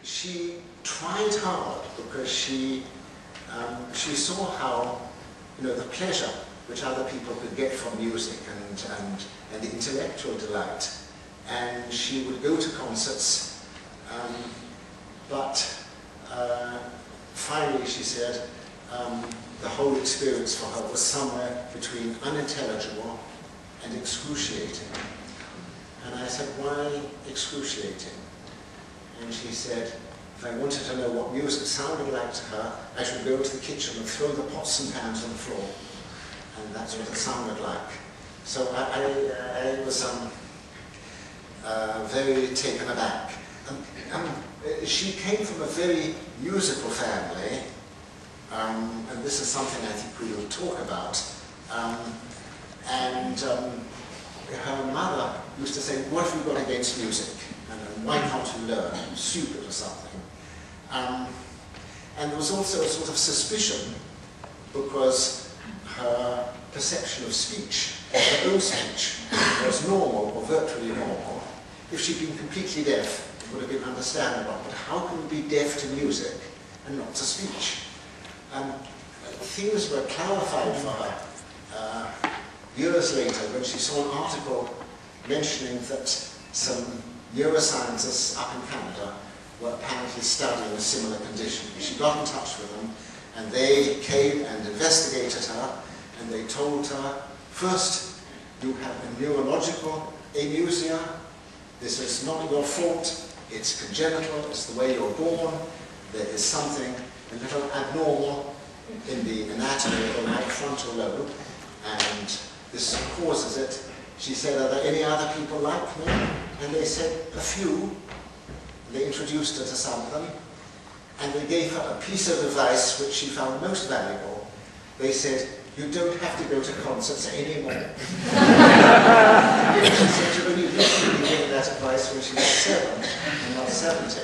she tried hard because she saw how, the pleasure which other people could get from music and the intellectual delight. And she would go to concerts, but finally she said the whole experience for her was somewhere between unintelligible and excruciating. And I said, why excruciating? And she said, if I wanted to know what music sounded like to her, I should go to the kitchen and throw the pots and pans on the floor. And that's what it sounded like. So I was very taken aback. She came from a very musical family, and this is something I think we will talk about. Her mother used to say, what have you got against music? And why can't you learn? Stupid or something. And there was also a sort of suspicion, because her perception of speech, her own speech, was normal or virtually normal. If she'd been completely deaf, it would have been understandable. But how can you be deaf to music and not to speech? Things were clarified for her years later when she saw an article mentioning that some neuroscientists up in Canada were apparently studying a similar condition. She got in touch with them, and they came and investigated her, and they told her, first, you have a neurological amusia. This is not your fault. It's congenital. It's the way you're born. There is something a little abnormal in the anatomy of the right frontal lobe, and this causes it. She said, are there any other people like me? And they said, a few. They introduced her to some of them, and they gave her a piece of advice which she found most valuable. They said, you don't have to go to concerts anymore. She said she only recently gave that advice when she was 7 and not 70.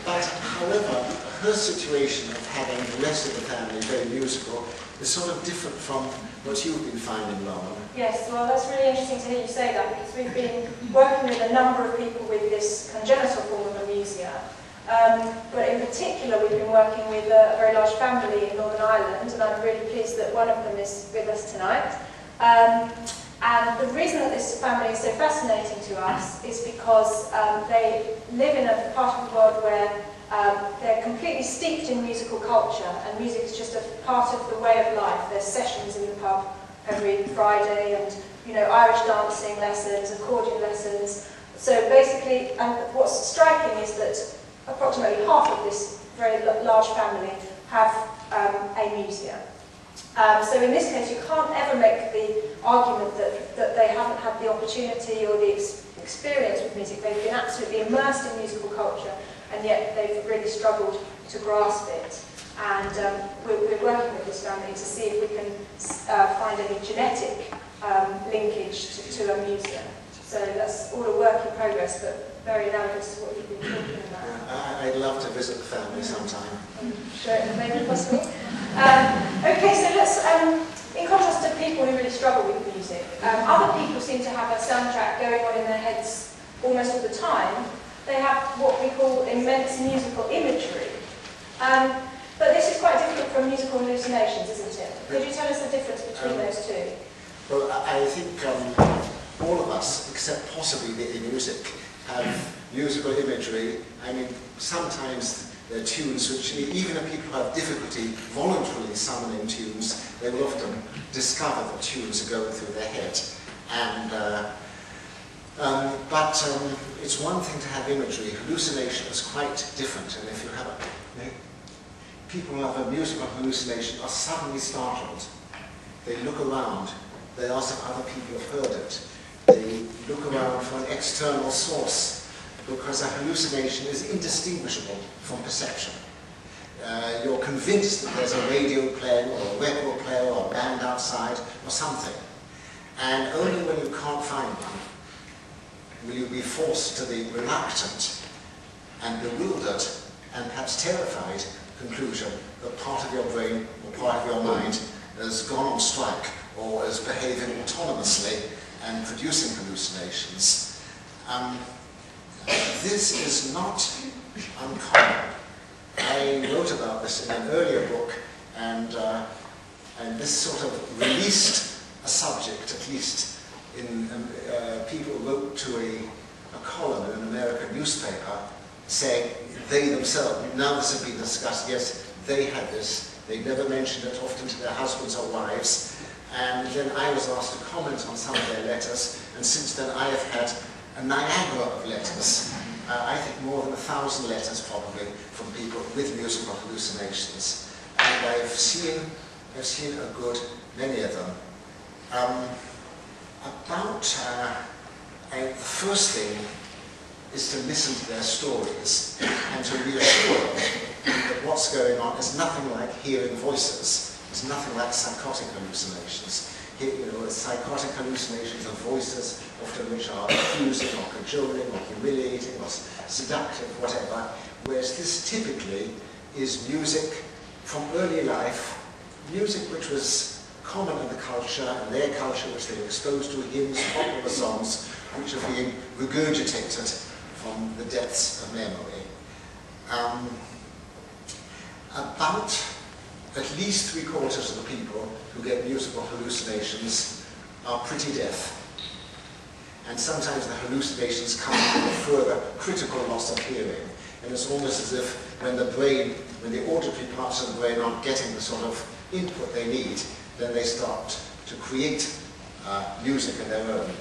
But however, her situation of having the rest of the family very musical is sort of different from what you've been finding, Lauren. Yes, well that's really interesting to hear you say that, because we've been working with a number of people with this congenital form of amusia. But in particular we've been working with a very large family in Northern Ireland, and I'm really pleased that one of them is with us tonight. And the reason that this family is so fascinating to us is because they live in a part of the world where they're completely steeped in musical culture, and music is just a part of the way of life. There's sessions in the pub every Friday, and Irish dancing lessons, accordion lessons. So basically, and what's striking is that approximately half of this very large family have amusia. So in this case, you can't ever make the argument that they haven't had the opportunity or the experience with music. They've been absolutely immersed in musical culture, and yet they've really struggled to grasp it. And we're working with this family to see if we can find any genetic linkage to amusia. So that's all a work in progress, but very analogous to what you've been talking about. I'd love to visit the family sometime. Sure, maybe possibly. Okay, so let's, in contrast to people who really struggle with music, other people seem to have a soundtrack going on in their heads almost all the time. They have what we call immense musical imagery. But this is quite different from musical hallucinations, isn't it? Could you tell us the difference between those two? Well, I think all of us, except possibly the music, have musical imagery. I mean, sometimes there are tunes which, even if people have difficulty voluntarily summoning tunes, they will often discover that tunes are going through their head. And it's one thing to have imagery. Hallucination is quite different. And if you have people who have a musical hallucination are suddenly startled. They look around. They ask if other people have heard it. They look around for an external source, because a hallucination is indistinguishable from perception. You're convinced that there's a radio playing, or a record player, or a band outside, or something. And only when you can't find one will you be forced to the reluctant and bewildered and perhaps terrified conclusion that part of your brain or part of your mind has gone on strike or is behaving autonomously and producing hallucinations. this is not uncommon. I wrote about this in an earlier book, and this sort of released a subject, at least in people wrote to a column in an American newspaper saying they themselves, now this had been discussed, yes, they had this, they never mentioned it often to their husbands or wives, and then I was asked to comment on some of their letters, and since then I have had a Niagara of letters. I think more than 1,000 letters probably from people with musical hallucinations, and I've seen a good many of them. The first thing is to listen to their stories and to reassure them that what's going on is nothing like hearing voices. It's nothing like psychotic hallucinations. Psychotic hallucinations of voices, often which are accusing or cajoling or humiliating or seductive, whatever, whereas this typically is music from early life, music which was common in the culture, and their culture which they were exposed to, hymns, popular songs, which are being regurgitated from the depths of memory. About at least 3/4 of the people who get musical hallucinations are pretty deaf. And sometimes the hallucinations come with a further critical loss of hearing. And it's almost as if when the auditory parts of the brain aren't getting the sort of input they need, then they start to create music of their own.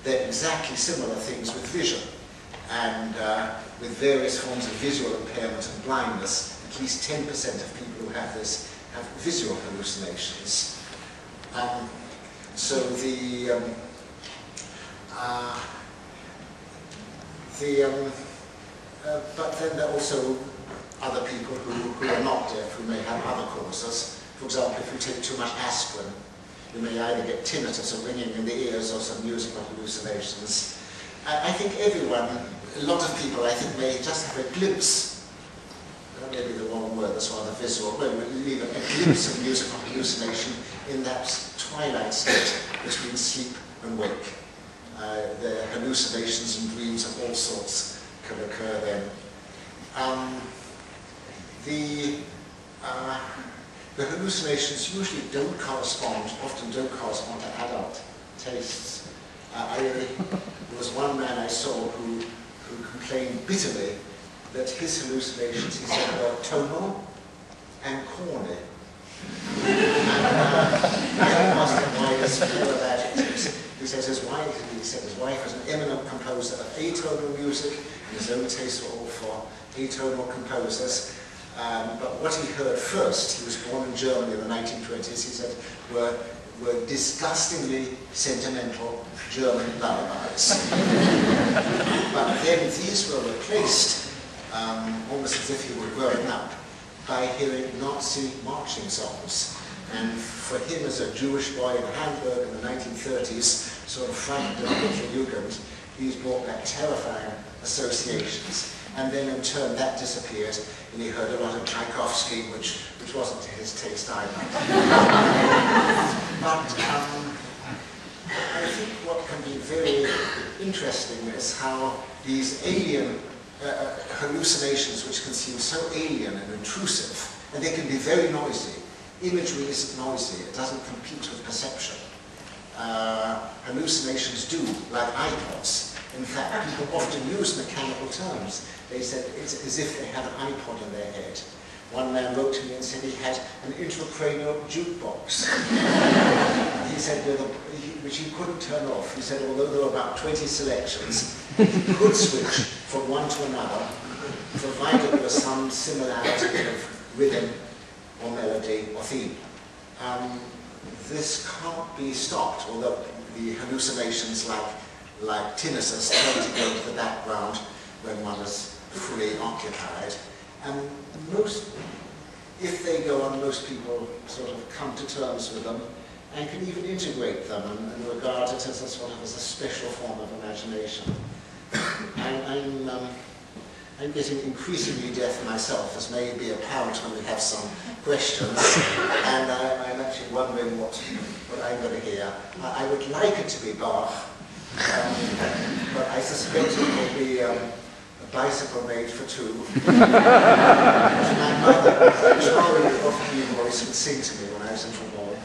They're exactly similar things with vision. And with various forms of visual impairment and blindness, at least 10% of people who have this have visual hallucinations. But then there are also other people who are not deaf, who may have other causes. For example, if you take too much aspirin, you may either get tinnitus or ringing in the ears or some musical hallucinations. I think everyone, a lot of people, I think, may just have a glimpse, that may be the wrong word, that's rather visual, but even a glimpse of musical hallucination in that twilight state between sleep and wake. The hallucinations and dreams of all sorts can occur then. The hallucinations usually often don't correspond to adult tastes. There was one man I saw who complained bitterly that his hallucinations, he said, were tonal and corny. And I asked him why this feel of adjectives. He said his wife was an eminent composer of atonal music, and his own tastes were all for atonal composers. But what he heard first, he was born in Germany in the 1920s, he said, were disgustingly sentimental German lullabies. But then these were replaced, almost as if he were growing up, by hearing Nazi marching songs. And for him, as a Jewish boy in Hamburg in the 1930s, sort of frightened of Hitler Jugend, he's brought back terrifying associations. And then in turn that disappeared, and he heard a lot of Tchaikovsky, which wasn't to his taste either. But I think what can be very interesting is how these alien hallucinations, which can seem so alien and intrusive, and they can be very noisy. Imagery isn't noisy, it doesn't compete with perception. Hallucinations do, like iPods. In fact, people often use mechanical terms. They said it's as if they had an iPod in their head. One man wrote to me and said he had an intracranial jukebox. He said, which he couldn't turn off. He said, although there were about 20 selections, he could switch from one to another, provided there was some similarity of rhythm or melody or theme. This can't be stopped, although the hallucinations like tinnitus tend to go into the background when one is fully occupied. And if they go on, most people sort of come to terms with them and can even integrate them and regard it as a sort of as a special form of imagination. I'm getting increasingly deaf myself, as may be apparent when we have some questions, and I'm actually wondering what I'm going to hear. I would like it to be Bach, but I suspect it will be a bicycle made for two. Which my mother, with a jolly, ruffly voice, would sing to me when I was in trouble.